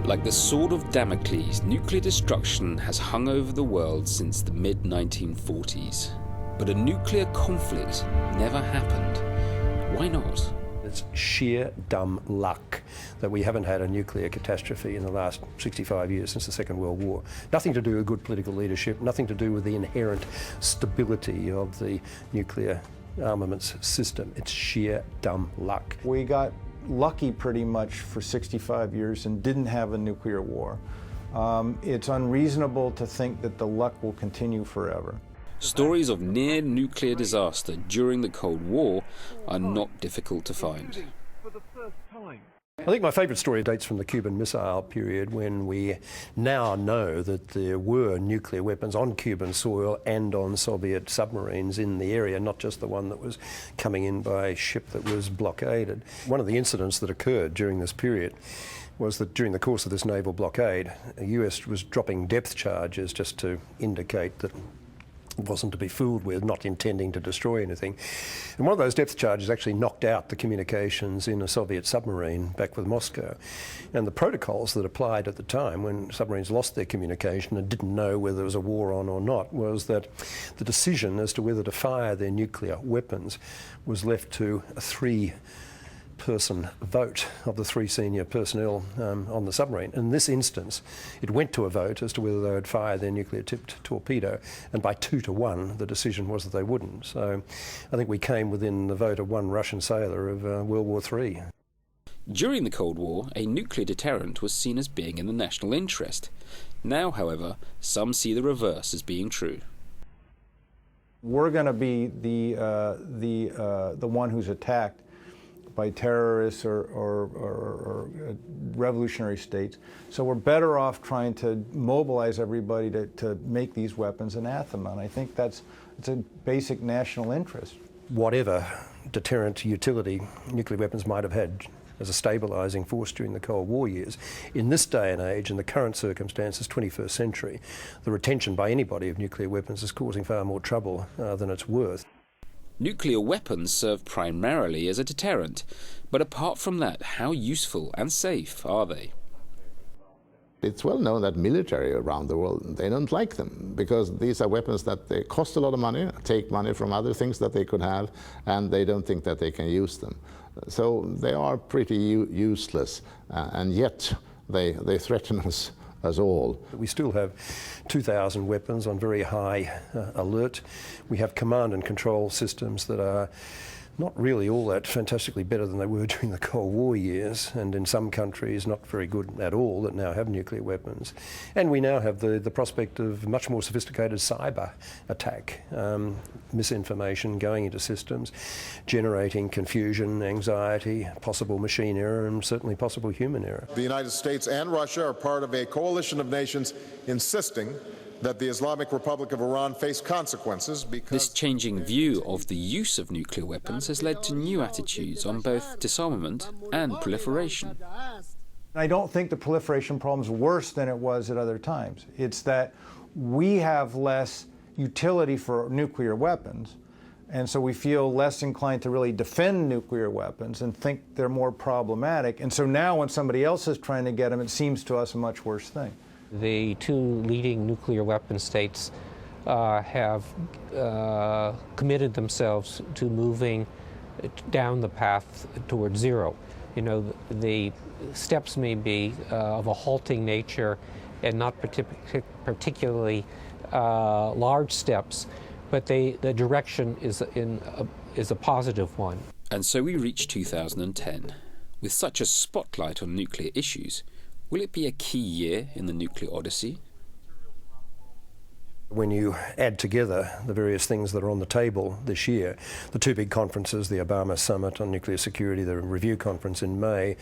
Like the sword of Damocles, nuclear destruction has hung over the world since the mid-1940s. But a nuclear conflict never happened. Why not? It's sheer dumb luck that we haven't had a nuclear catastrophe in the last 65 years since the Second World War. Nothing to do with good political leadership, nothing to do with the inherent stability of the nuclear armaments system. It's sheer dumb luck. We got lucky pretty much for 65 years and didn't have a nuclear war. It's unreasonable to think that the luck will continue forever. Stories of near nuclear disaster during the Cold War are not difficult to find. I think my favourite story dates from the Cuban Missile period, when we now know that there were nuclear weapons on Cuban soil and on Soviet submarines in the area, not just the one that was coming in by ship that was blockaded. One of the incidents that occurred during this period was that during the course of this naval blockade, the US was dropping depth charges just to indicate that it wasn't to be fooled with, not intending to destroy anything. And one of those depth charges actually knocked out the communications in a Soviet submarine back with Moscow. And the protocols that applied at the time, when submarines lost their communication and didn't know whether there was a war on or not, was that the decision as to whether to fire their nuclear weapons was left to a three-person vote of the three senior personnel on the submarine. In this instance, it went to a vote as to whether they would fire their nuclear-tipped torpedo, and by 2-1, the decision was that they wouldn't. So I think we came within the vote of one Russian sailor of World War III. During the Cold War, a nuclear deterrent was seen as being in the national interest. Now, however, some see the reverse as being true. We're going to be the one who's attacked by terrorists or revolutionary states. So we're better off trying to mobilize everybody to make these weapons anathema. And I think it's a basic national interest. Whatever deterrent utility nuclear weapons might have had as a stabilising force during the Cold War years, in this day and age, in the current circumstances, 21st century, the retention by anybody of nuclear weapons is causing far more trouble than it's worth. Nuclear weapons serve primarily as a deterrent, but apart from that, how useful and safe are they? It's well known that military around the world, they don't like them, because these are weapons that they cost a lot of money, take money from other things that they could have, and they don't think that they can use them. So they are pretty useless, and yet they threaten us all. We still have 2,000 weapons on very high alert. We have command and control systems that are not really all that fantastically better than they were during the Cold War years, and in some countries not very good at all that now have nuclear weapons. And we now have the prospect of much more sophisticated cyber attack, misinformation going into systems, generating confusion, anxiety, possible machine error, and certainly possible human error. The United States and Russia are part of a coalition of nations insisting that the Islamic Republic of Iran face consequences because... This changing view of the use of nuclear weapons has led to new attitudes on both disarmament and proliferation. I don't think the proliferation problem is worse than it was at other times. It's that we have less utility for nuclear weapons, and so we feel less inclined to really defend nuclear weapons and think they're more problematic. And so now when somebody else is trying to get them, it seems to us a much worse thing. The two leading nuclear weapon states have committed themselves to moving down the path towards zero. You know, the steps may be of a halting nature and not particularly large steps, but the direction is a positive one. And so we reach 2010. With such a spotlight on nuclear issues, will it be a key year in the nuclear odyssey? When you add together the various things that are on the table this year, the two big conferences, the Obama Summit on Nuclear Security, the Review Conference in May,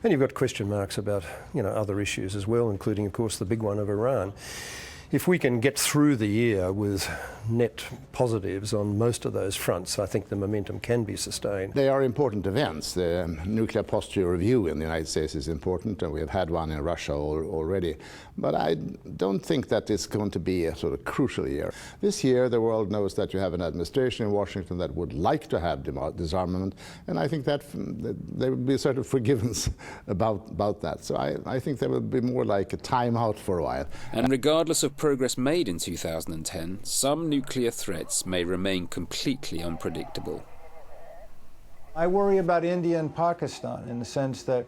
and you've got question marks about other issues as well, including, of course, the big one of Iran. if we can get through the year with net positives on most of those fronts, I think the momentum can be sustained. They are important events. The nuclear posture review in the United States is important, and we have had one in Russia already. But I don't think that it's going to be a sort of crucial year. This year, the world knows that you have an administration in Washington that would like to have disarmament, and I think that there will be a sort of forgiveness about that. So I think there will be more like a timeout for a while. And regardless of progress made in 2010, some nuclear threats may remain completely unpredictable. I worry about India and Pakistan in the sense that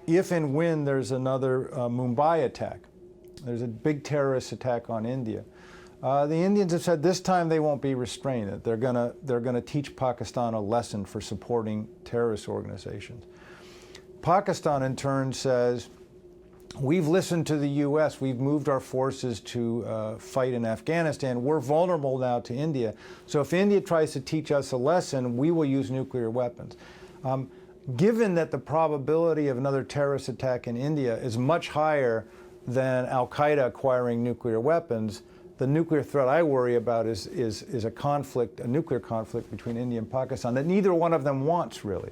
if and when there's another Mumbai attack, there's a big terrorist attack on India, the Indians have said this time they won't be restrained, that they're gonna teach Pakistan a lesson for supporting terrorist organizations. Pakistan in turn says, we've listened to the U.S., we've moved our forces to fight in Afghanistan, we're vulnerable now to India, so if India tries to teach us a lesson, we will use nuclear weapons. Given that the probability of another terrorist attack in India is much higher than al-Qaeda acquiring nuclear weapons, the nuclear threat I worry about is a conflict, a nuclear conflict between India and Pakistan that neither one of them wants, really.